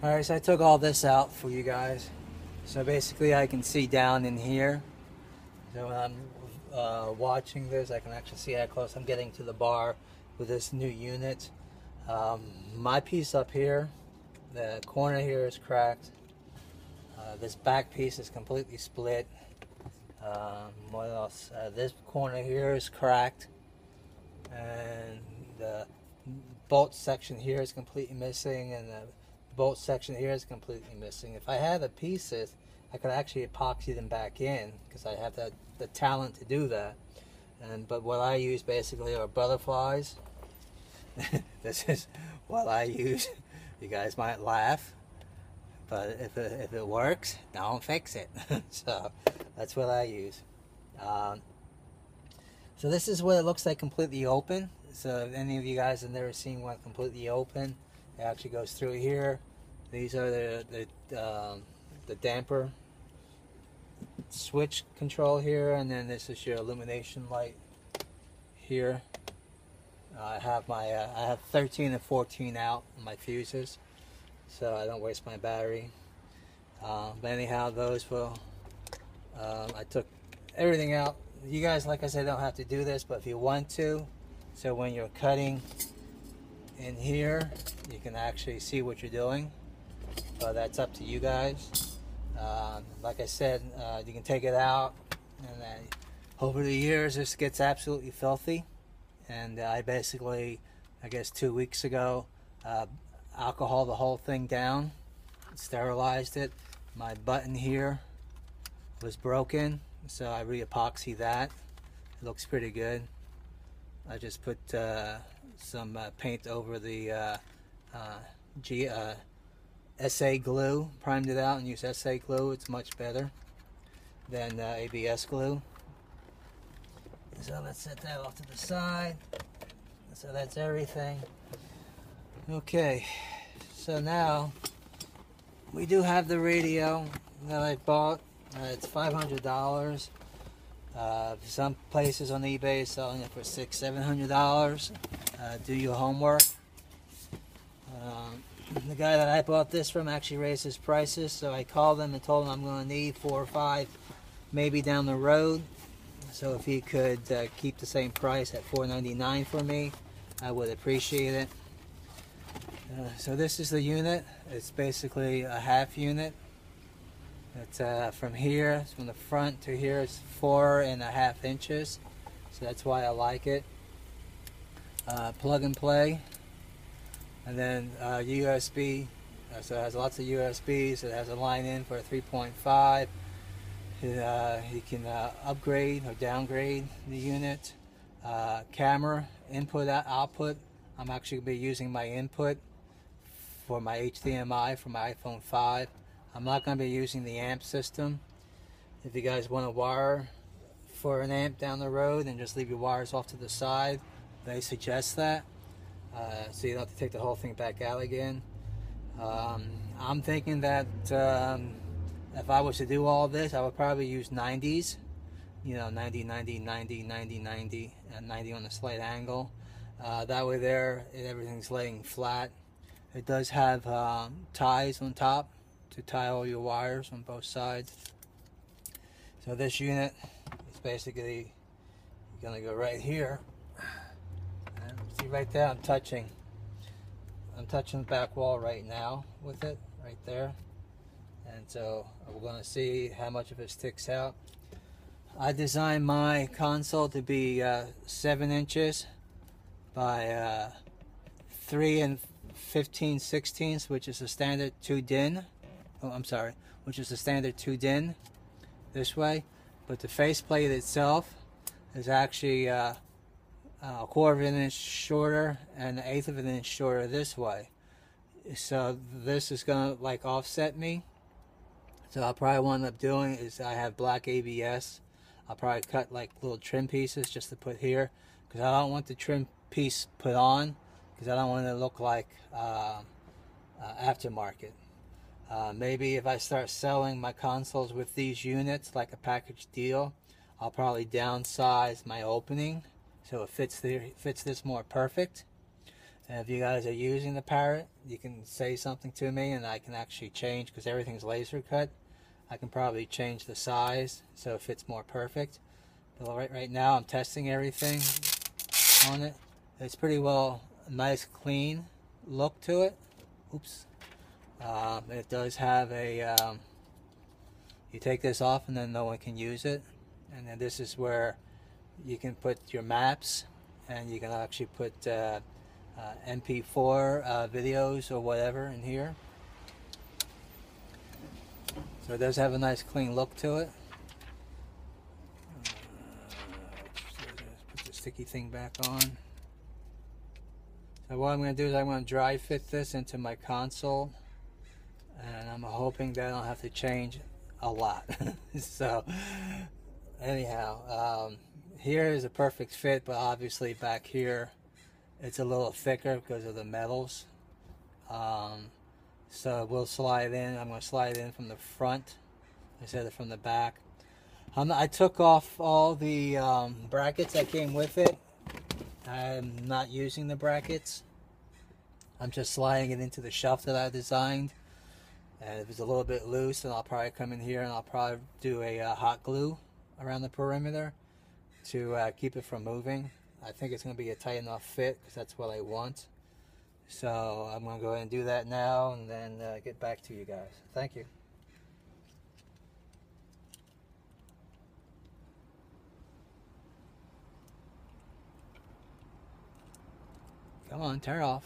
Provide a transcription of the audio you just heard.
Alright, so I took all this out for you guys. So basically I can see down in here. So when I'm watching this, I can actually see how close I'm getting to the bar with this new unit. My piece up here, the corner here is cracked. This back piece is completely split. What else? This corner here is cracked. And the bolt section here is completely missing, and the bolt section here is completely missing. If I had the pieces, I could actually epoxy them back in because I have the talent to do that. But what I use basically are butterflies. This is what I use. You guys might laugh, but if it works, don't fix it. So that's what I use. So this is what it looks like completely open. So if any of you guys have never seen one completely open, it actually goes through here. These are the damper switch control here, and then this is your illumination light here. I have 13 and 14 out on my fuses, so I don't waste my battery. But anyhow, those will. I took everything out. You guys, like I said, don't have to do this, but if you want to, so when you're cutting in here, you can actually see what you're doing. But that's up to you guys. Like I said, you can take it out, and then over the years, this gets absolutely filthy. And I basically, I guess 2 weeks ago, alcoholed the whole thing down, sterilized it. My button here was broken, so I re-epoxy that. It looks pretty good. I just put some paint over the SA glue, primed it out and used SA glue. It's much better than ABS glue. So let's set that off to the side. So that's everything. Okay, so now we do have the radio that I bought. It's $500. Some places on eBay selling it for $600–700. Do your homework. The guy that I bought this from actually raised his prices, so I called him and told him I'm going to need 4 or 5 maybe down the road. So if he could keep the same price at $4.99 for me, I would appreciate it. So this is the unit. It's basically a half unit. It's from here, from the front to here, it's 4.5 inches. So that's why I like it. Plug and play. And then USB. So it has lots of USBs. It has a line in for a 3.5. You can upgrade or downgrade the unit. Camera, input, output. I'm actually going to be using my input for my HDMI for my iPhone 5. I'm not going to be using the amp system. If you guys want to wire for an amp down the road and just leave your wires off to the side, they suggest that. So you don't have to take the whole thing back out again. I'm thinking that if I was to do all this, I would probably use 90s. You know, 90, 90, 90, 90, 90, and 90 on a slight angle. That way there, everything's laying flat. It does have ties on top to tie all your wires on both sides. So this unit is basically going to go right here. And see right there, I'm touching the back wall right now with it, right there. And so we're going to see how much of it sticks out. I designed my console to be 7 inches by 3 15/16, which is a standard 2-din. Oh, I'm sorry, which is a standard 2-din this way. But the faceplate itself is actually a 1/4 of an inch shorter and 1/8 of an inch shorter this way. So this is gonna like offset me. So I'll probably what I end up doing is I have black ABS. I'll probably cut like little trim pieces just to put here, because I don't want the trim piece put on, because I don't want it to look like aftermarket. Maybe if I start selling my consoles with these units like a package deal, I'll probably downsize my opening so it fits this more perfect. And if you guys are using the Parrot, you can say something to me and I can actually change, because everything's laser cut. I can probably change the size so it fits more perfect. But right now I'm testing everything on it. It's pretty well nice clean look to it. Oops. It does have a you take this off and then no one can use it, and then this is where you can put your maps, and you can actually put MP4 videos or whatever in here. So it does have a nice clean look to it. Put the sticky thing back on. So what I'm going to do is I'm going to dry fit this into my console, and I'm hoping that I don't have to change a lot. So anyhow, here is a perfect fit, but obviously back here it's a little thicker because of the metals. So we'll slide in. I'm going to slide in from the front instead of from the back. I took off all the brackets that came with it. I'm not using the brackets. I'm just sliding it into the shelf that I designed. And if it's a little bit loose, then I'll probably come in here and I'll probably do a hot glue around the perimeter to keep it from moving. I think it's going to be a tight enough fit because that's what I want. So I'm going to go ahead and do that now and then get back to you guys. Thank you. Come on, turn off.